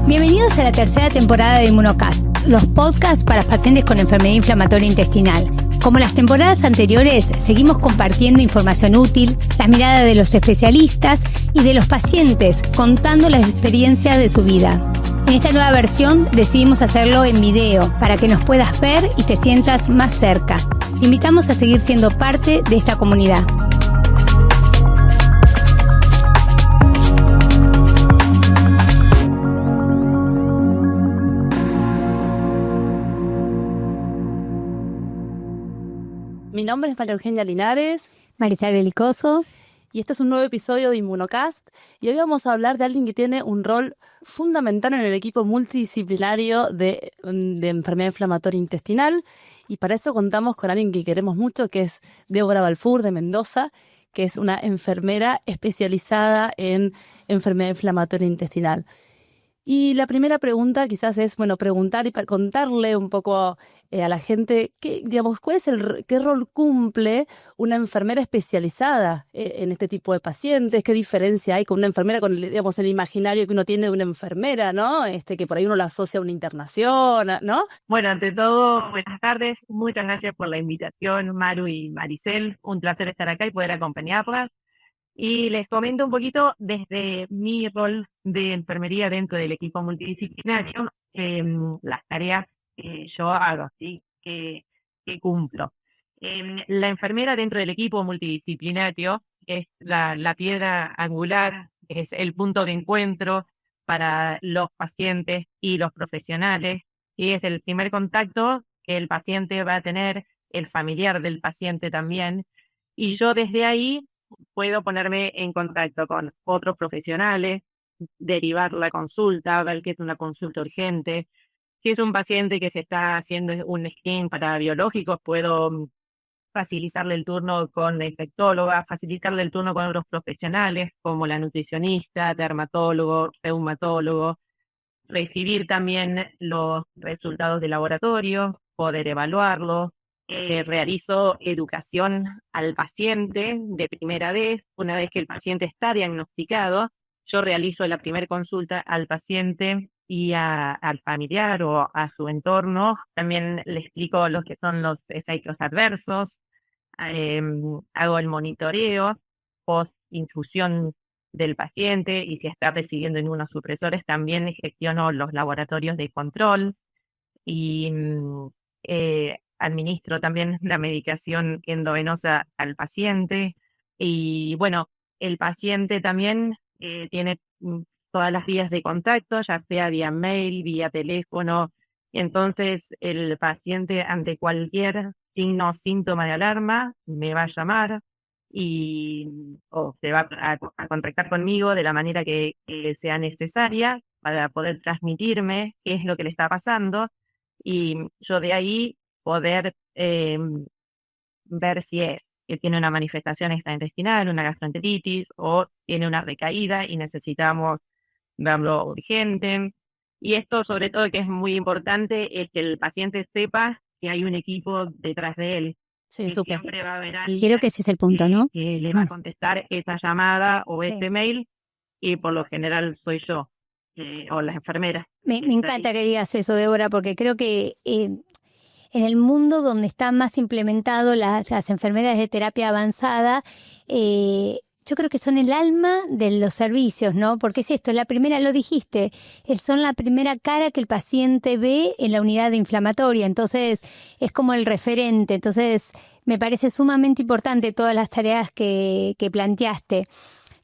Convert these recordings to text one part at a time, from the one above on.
Bienvenidos a la tercera temporada de Inmunocast, los podcasts para pacientes con enfermedad inflamatoria intestinal. Como las temporadas anteriores, seguimos compartiendo información útil, la mirada de los especialistas y de los pacientes, contando las experiencias de su vida. En esta nueva versión decidimos hacerlo en video para que nos puedas ver y te sientas más cerca. Te invitamos a seguir siendo parte de esta comunidad. Mi nombre es María Eugenia Linares. Marisabel Belicoso. Y este es un nuevo episodio de Inmunocast. Y hoy vamos a hablar de alguien que tiene un rol fundamental en el equipo multidisciplinario de enfermedad inflamatoria intestinal. Y para eso contamos con alguien que queremos mucho, que es Débora Balfour de Mendoza, que es una enfermera especializada en enfermedad inflamatoria intestinal. Y la primera pregunta quizás es, preguntar y contarle un poco a la gente qué rol cumple una enfermera especializada en este tipo de pacientes, qué diferencia hay con una enfermera con el imaginario que uno tiene de una enfermera, ¿no? Que por ahí uno la asocia a una internación, ¿no? Bueno, ante todo, buenas tardes. Muchas gracias por la invitación, Maru y Maricel. Un placer estar acá y poder acompañarlas. Y les comento un poquito desde mi rol de enfermería dentro del equipo multidisciplinario, las tareas que yo hago, ¿sí? que cumplo. La enfermera dentro del equipo multidisciplinario es la piedra angular, es el punto de encuentro para los pacientes y los profesionales, y es el primer contacto que el paciente va a tener, el familiar del paciente también, y yo desde ahí puedo ponerme en contacto con otros profesionales, derivar la consulta, ver qué es una consulta urgente. Si es un paciente que se está haciendo un screening para biológicos, puedo facilitarle el turno con la infectóloga, facilitarle el turno con otros profesionales como la nutricionista, dermatólogo, reumatólogo, recibir también los resultados de laboratorio, poder evaluarlos. Realizo educación al paciente de primera vez. Una vez que el paciente está diagnosticado, yo realizo la primera consulta al paciente y al familiar o a su entorno. También le explico lo que son los efectos adversos. Hago el monitoreo post-infusión del paciente, y si está recibiendo inmunosupresores, también gestiono los laboratorios de control y administro también la medicación endovenosa al paciente. Y bueno, el paciente también tiene todas las vías de contacto, ya sea vía mail, vía teléfono. Entonces el paciente, ante cualquier signo o síntoma de alarma, me va a llamar o se va a contactar conmigo de la manera que sea necesaria para poder transmitirme qué es lo que le está pasando, y yo de ahí poder ver si es que tiene una manifestación extraintestinal, una gastroenteritis, o tiene una recaída y necesitamos verlo urgente. Y esto, sobre todo, que es muy importante, es que el paciente sepa que hay un equipo detrás de él. Sí, Que súper. siempre va a haber Y creo que ese es el punto, ¿no? que le va a contestar esa llamada o ese mail, y por lo general soy yo o las enfermeras. Me encanta que digas eso, Débora, porque creo que en el mundo donde están más implementados las enfermeras de terapia avanzada, yo creo que son el alma de los servicios, ¿no? Porque es esto, la primera, lo dijiste, son la primera cara que el paciente ve en la unidad inflamatoria, entonces es como el referente. Entonces me parece sumamente importante todas las tareas que planteaste.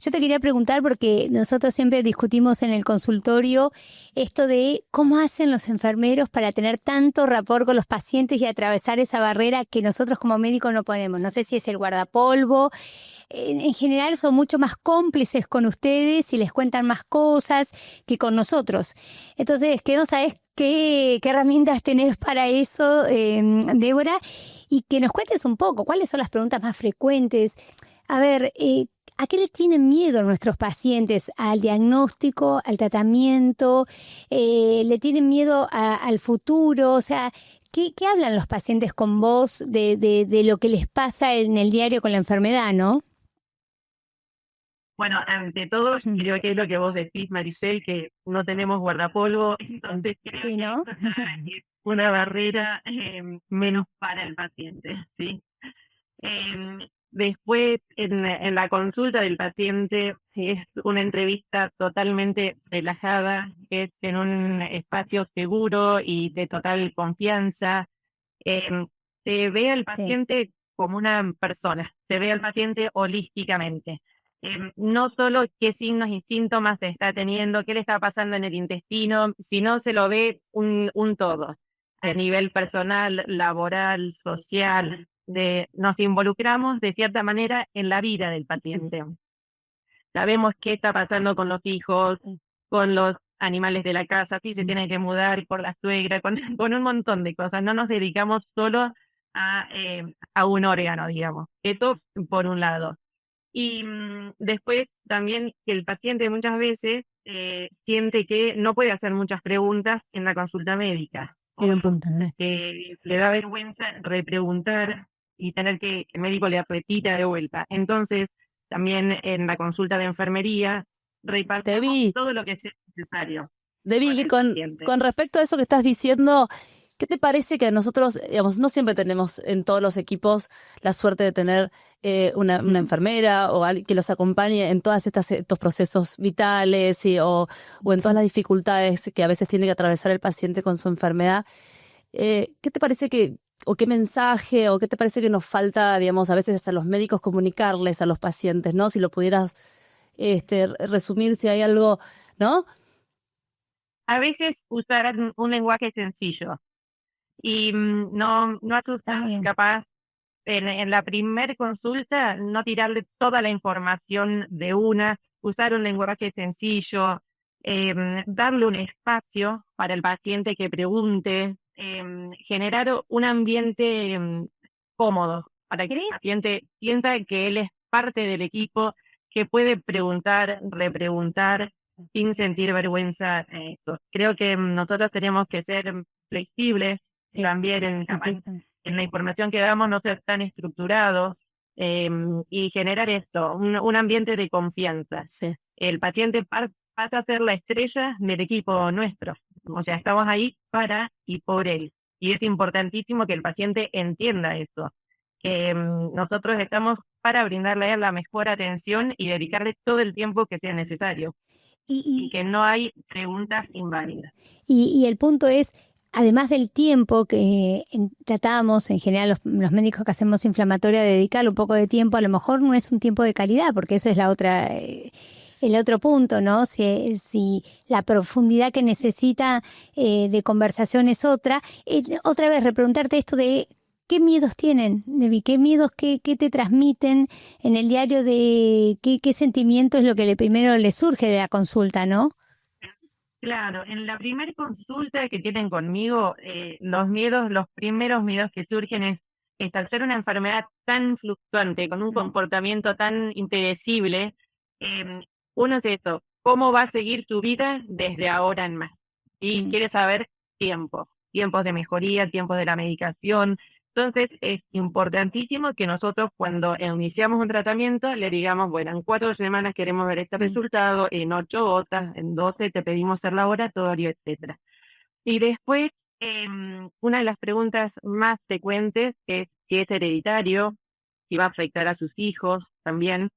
Yo te quería preguntar, porque nosotros siempre discutimos en el consultorio esto de cómo hacen los enfermeros para tener tanto rapport con los pacientes y atravesar esa barrera que nosotros como médicos no ponemos. No sé si es el guardapolvo. En general son mucho más cómplices con ustedes y les cuentan más cosas que con nosotros. Entonces, que no sabes qué herramientas tenés para eso, Débora, y que nos cuentes un poco cuáles son las preguntas más frecuentes. A ver, ¿a qué le tienen miedo nuestros pacientes? ¿Al diagnóstico, al tratamiento? ¿Le tienen miedo al futuro? O sea, ¿qué hablan los pacientes con vos de lo que les pasa en el diario con la enfermedad, no? Bueno, ante todo, creo que es lo que vos decís, Maricel, que no tenemos guardapolvo, entonces creo Sí, ¿no? que es una barrera menos para el paciente, ¿sí? Después, en la consulta del paciente, es una entrevista totalmente relajada, es en un espacio seguro y de total confianza. Em, Se ve al paciente como una persona, se ve al paciente holísticamente. No solo qué signos y síntomas está teniendo, qué le está pasando en el intestino, sino se lo ve un todo, a nivel personal, laboral, social. Nos involucramos de cierta manera en la vida del paciente. Sabemos qué está pasando con los hijos, con los animales de la casa, si se tiene que mudar por la suegra, con un montón de cosas. No nos dedicamos solo a un órgano, digamos. Esto por un lado. Y después también que el paciente muchas veces siente que no puede hacer muchas preguntas en la consulta médica. Le da vergüenza repreguntar y tener que el médico le repita de vuelta. Entonces, también en la consulta de enfermería, repartimos Debbie, todo lo que sea necesario. Debbie, el con paciente. respecto a eso que estás diciendo, ¿qué te parece que nosotros, digamos, no siempre tenemos en todos los equipos la suerte de tener una enfermera o alguien que los acompañe en todos estos procesos vitales o en todas las dificultades que a veces tiene que atravesar el paciente con su enfermedad? ¿Qué te parece o qué mensaje, o qué te parece que nos falta, digamos, a veces a los médicos comunicarles a los pacientes, ¿no? Si lo pudieras resumir, si hay algo, ¿no? A veces usar un lenguaje sencillo y no asustar, capaz en la primer consulta, no tirarle toda la información de una, usar un lenguaje sencillo, darle un espacio para el paciente que pregunte, generar un ambiente cómodo para que el paciente sienta que él es parte del equipo, que puede preguntar, repreguntar, sin sentir vergüenza. Creo que nosotros tenemos que ser flexibles también en la información que damos, no ser tan estructurados y generar esto, un ambiente de confianza. Sí. El paciente pasa a ser la estrella del equipo nuestro. O sea, estamos ahí para y por él. Y es importantísimo que el paciente entienda eso, que nosotros estamos para brindarle a él la mejor atención y dedicarle todo el tiempo que sea necesario. Y que no hay preguntas inválidas. Y el punto es, además del tiempo que tratamos, en general los médicos que hacemos inflamatoria, dedicarle un poco de tiempo, a lo mejor no es un tiempo de calidad, porque eso es el otro punto, ¿no? Si la profundidad que necesita de conversación es otra. Otra vez, repreguntarte esto de ¿qué miedos tienen, Debbie? ¿Qué miedos, qué te transmiten en el diario de qué sentimiento es lo que primero le surge de la consulta, ¿no? Claro, en la primera consulta que tienen conmigo, los primeros miedos que surgen es al ser una enfermedad tan fluctuante, con un comportamiento tan impredecible, uno es eso, ¿cómo va a seguir su vida desde ahora en más? Y quiere saber tiempos de mejoría, tiempos de la medicación. Entonces es importantísimo que nosotros cuando iniciamos un tratamiento le digamos, bueno, en 4 semanas queremos ver este resultado, en 8 otras, en 12 te pedimos el laboratorio, etcétera. Y después, una de las preguntas más frecuentes es si es hereditario, si va a afectar a sus hijos también,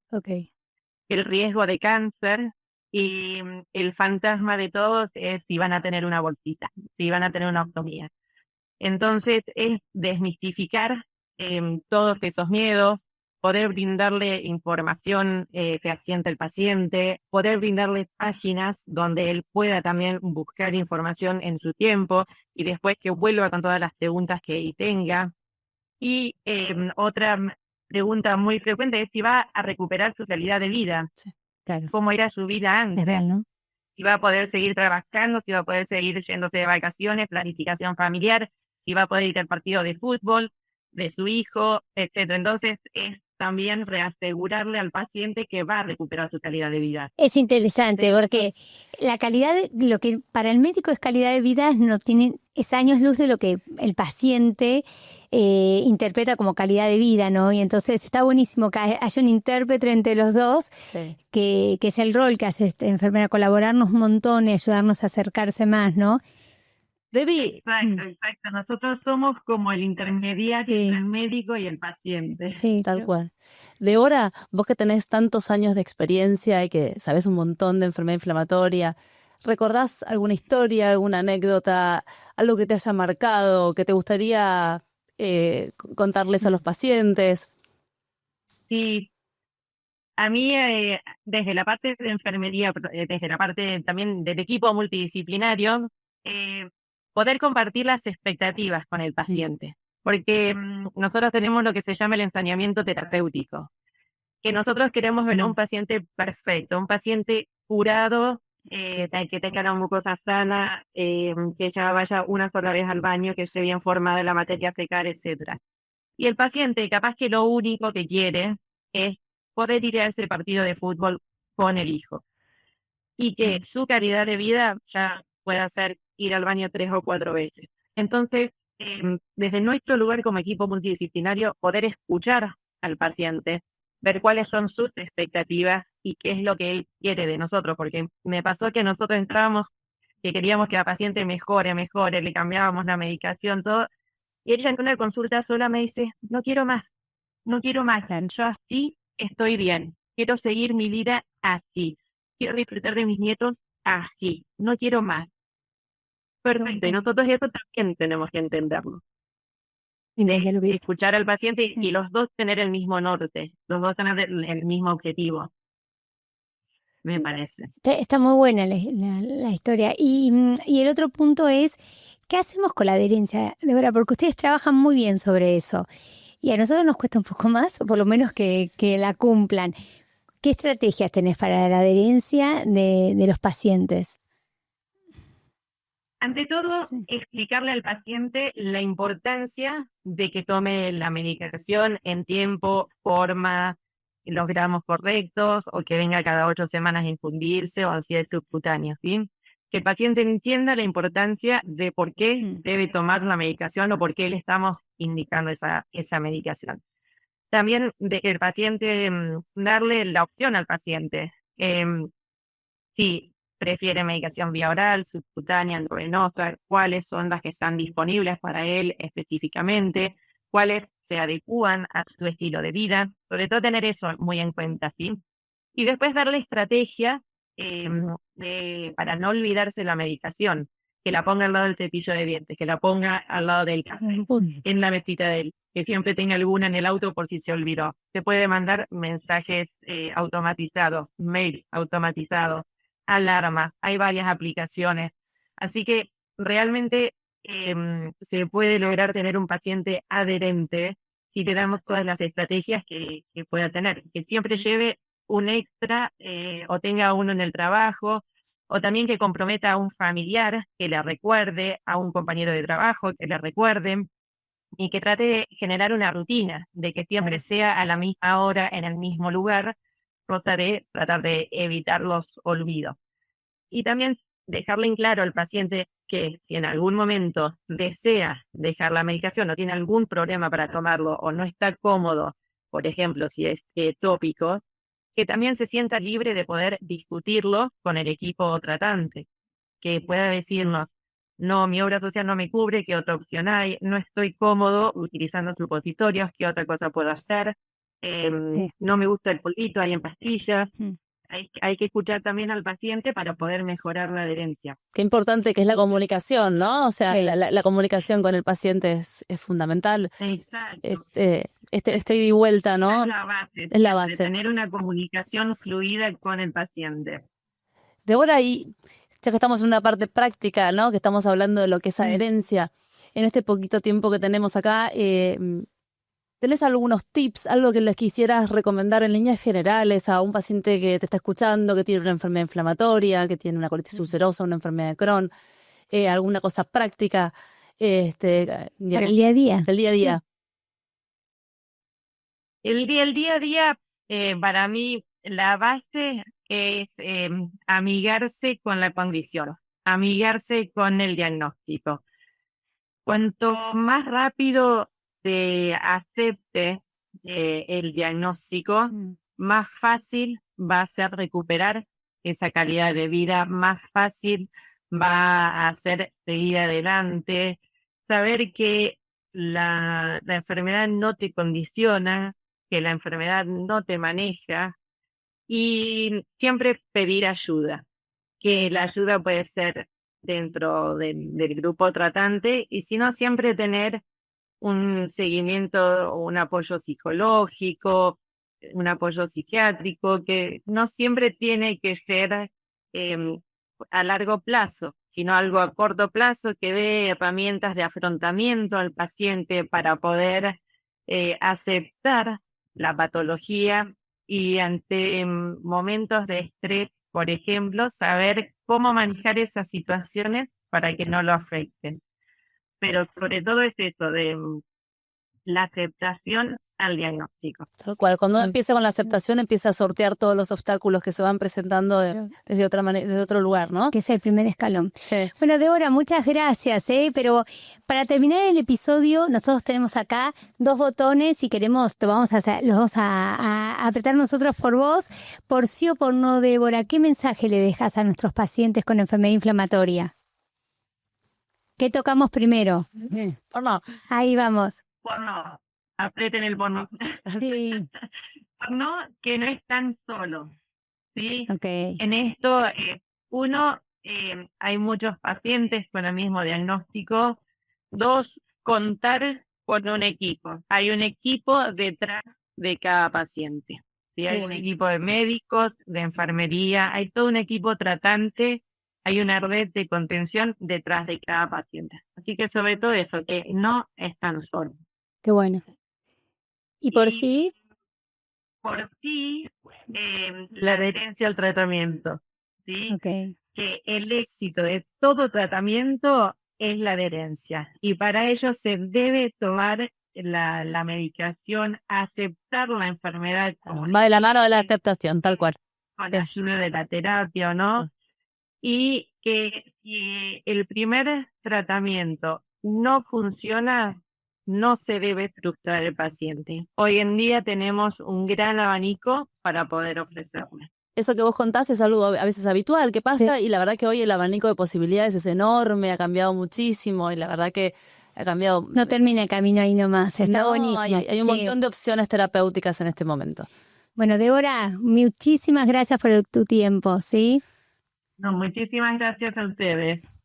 el riesgo de cáncer y el fantasma de todos es si van a tener una bolsita, si van a tener una ostomía. Entonces es desmistificar todos esos miedos, poder brindarle información fehaciente al paciente, poder brindarle páginas donde él pueda también buscar información en su tiempo y después que vuelva con todas las preguntas que tenga. Y otra pregunta muy frecuente es si va a recuperar su calidad de vida, Claro. cómo era su vida antes. Es real, ¿no? Si va a poder seguir trabajando, si va a poder seguir yéndose de vacaciones, planificación familiar, si va a poder ir al partido de fútbol de su hijo, etcétera. Entonces es también reasegurarle al paciente que va a recuperar su calidad de vida. Es interesante porque la calidad, lo que para el médico es calidad de vida, no tiene, es años luz de lo que el paciente interpreta como calidad de vida, ¿no? Y entonces está buenísimo que haya un intérprete entre los dos, Sí. que es el rol que hace esta enfermera, colaborarnos un montón y ayudarnos a acercarse más, ¿no? Debbie, Exacto, exacto. Nosotros somos como el intermediario Sí. entre el médico y el paciente. Sí, tal cual. Débora, vos que tenés tantos años de experiencia y que sabés un montón de enfermedad inflamatoria, ¿recordás alguna historia, alguna anécdota, algo que te haya marcado, que te gustaría contarles a los pacientes? Sí, a mí desde la parte de enfermería, desde la parte también del equipo multidisciplinario, eh, poder compartir las expectativas con el paciente, porque nosotros tenemos lo que se llama el ensañamiento terapéutico, que nosotros queremos ver a un paciente perfecto, un paciente curado, que tenga la mucosa sana, que ya vaya una sola vez al baño, que esté bien formada la materia fecal, etcétera. Y el paciente capaz que lo único que quiere es poder ir a ese partido de fútbol con el hijo y que su calidad de vida ya pueda ser ir al baño 3 o 4 veces. Entonces, desde nuestro lugar como equipo multidisciplinario, poder escuchar al paciente, ver cuáles son sus expectativas y qué es lo que él quiere de nosotros, porque me pasó que nosotros entrábamos, que queríamos que la paciente mejore, le cambiábamos la medicación, todo, y ella en una consulta sola me dice, no quiero más, no quiero más, yo así estoy bien, quiero seguir mi vida así, quiero disfrutar de mis nietos así, no quiero más. Perfecto, y nosotros eso también tenemos que entenderlo. Y de escuchar al paciente y los dos tener el mismo norte, los dos tener el mismo objetivo, me parece. Está muy buena la historia. Y el otro punto es, ¿qué hacemos con la adherencia, Débora? Porque ustedes trabajan muy bien sobre eso. Y a nosotros nos cuesta un poco más, o por lo menos que la cumplan. ¿Qué estrategias tenés para la adherencia de los pacientes? Ante todo, Sí. explicarle al paciente la importancia de que tome la medicación en tiempo, forma, los gramos correctos, o que venga cada 8 semanas a infundirse o ansiedad subcutánea, ¿sí? Que el paciente entienda la importancia de por qué debe tomar la medicación o por qué le estamos indicando esa medicación. También de que el paciente, darle la opción al paciente. Si prefiere medicación vía oral, subcutánea, endovenosa, cuáles son las que están disponibles para él específicamente, cuáles se adecúan a su estilo de vida, sobre todo tener eso muy en cuenta, ¿sí? Y después darle estrategia para no olvidarse la medicación, que la ponga al lado del cepillo de dientes, que la ponga al lado del café, en la mesita de él, que siempre tenga alguna en el auto por si se olvidó. Se puede mandar mensajes automatizados, mail automatizado, alarma, hay varias aplicaciones. Así que realmente se puede lograr tener un paciente adherente si le damos todas las estrategias que pueda tener, que siempre lleve un extra o tenga uno en el trabajo, o también que comprometa a un familiar que le recuerde, a un compañero de trabajo que le recuerde, y que trate de generar una rutina, de que siempre sea a la misma hora, en el mismo lugar, tratar de evitar los olvidos. Y también dejarle en claro al paciente que si en algún momento desea dejar la medicación o tiene algún problema para tomarlo o no está cómodo, por ejemplo, si es tópico, que también se sienta libre de poder discutirlo con el equipo tratante, que pueda decirnos, no, mi obra social no me cubre, ¿qué otra opción hay? No estoy cómodo utilizando supositorios, ¿qué otra cosa puedo hacer? No me gusta el polvito, hay en pastillas. Hay que escuchar también al paciente para poder mejorar la adherencia. Qué importante que es la comunicación, ¿no? O sea, Sí. la comunicación con el paciente es fundamental. Exacto. Este ida y vuelta, ¿no? Es la base. Es la siempre, base. Tener una comunicación fluida con el paciente. Débora, y ya que estamos en una parte práctica, ¿no? Que estamos hablando de lo que es adherencia, en este poquito tiempo que tenemos acá, ¿tenés algunos tips, algo que les quisieras recomendar en líneas generales a un paciente que te está escuchando, que tiene una enfermedad inflamatoria, que tiene una colitis ulcerosa, una enfermedad de Crohn, alguna cosa práctica, Para digamos, el día a día. del día a día? El día a día, para mí, la base es amigarse con la condición, amigarse con el diagnóstico. Cuanto más rápido se acepte el diagnóstico, más fácil va a ser recuperar esa calidad de vida, más fácil va a ser seguir adelante, saber que la enfermedad no te condiciona, que la enfermedad no te maneja y siempre pedir ayuda, que la ayuda puede ser dentro del grupo tratante y si no, siempre tener un seguimiento, un apoyo psicológico, un apoyo psiquiátrico, que no siempre tiene que ser a largo plazo, sino algo a corto plazo que dé herramientas de afrontamiento al paciente para poder aceptar la patología y ante momentos de estrés, por ejemplo, saber cómo manejar esas situaciones para que no lo afecten. Pero sobre todo es eso, de la aceptación al diagnóstico. Tal cual, cuando uno empieza con la aceptación, empieza a sortear todos los obstáculos que se van presentando desde otra manera, desde otro lugar, ¿no? Que es el primer escalón. Sí. Bueno, Débora, muchas gracias, pero para terminar el episodio, nosotros tenemos acá 2 botones, si queremos, los vamos a apretar nosotros por vos, por sí o por no, Débora. ¿Qué mensaje le dejas a nuestros pacientes con enfermedad inflamatoria? ¿Qué tocamos primero? ¿O no? Ahí vamos. Porno, aprieten el porno. Sí. Porno, que no están solos, ¿sí? Okay. En esto, hay muchos pacientes con el mismo diagnóstico. 2, contar con un equipo. Hay un equipo detrás de cada paciente, ¿sí? Hay un equipo de médicos, de enfermería, hay todo un equipo tratante, hay una red de contención detrás de cada paciente. Así que sobre todo eso, que no están solos. Qué bueno. ¿Y por sí? Por sí, la adherencia al tratamiento, ¿sí? Okay. Que el éxito de todo tratamiento es la adherencia y para ello se debe tomar la medicación, aceptar la enfermedad como Va de la mano de la aceptación, tal cual. con ayuda de la terapia o no, y que si el primer tratamiento no funciona, no se debe frustrar el paciente. Hoy en día tenemos un gran abanico para poder ofrecerle. Eso que vos contás es algo a veces habitual que pasa y la verdad que hoy el abanico de posibilidades es enorme, ha cambiado muchísimo y la verdad que ha cambiado. No termina el camino ahí nomás, está buenísimo. Hay un montón de opciones terapéuticas en este momento. Bueno, Débora, muchísimas gracias por tu tiempo, ¿sí? No, muchísimas gracias a ustedes.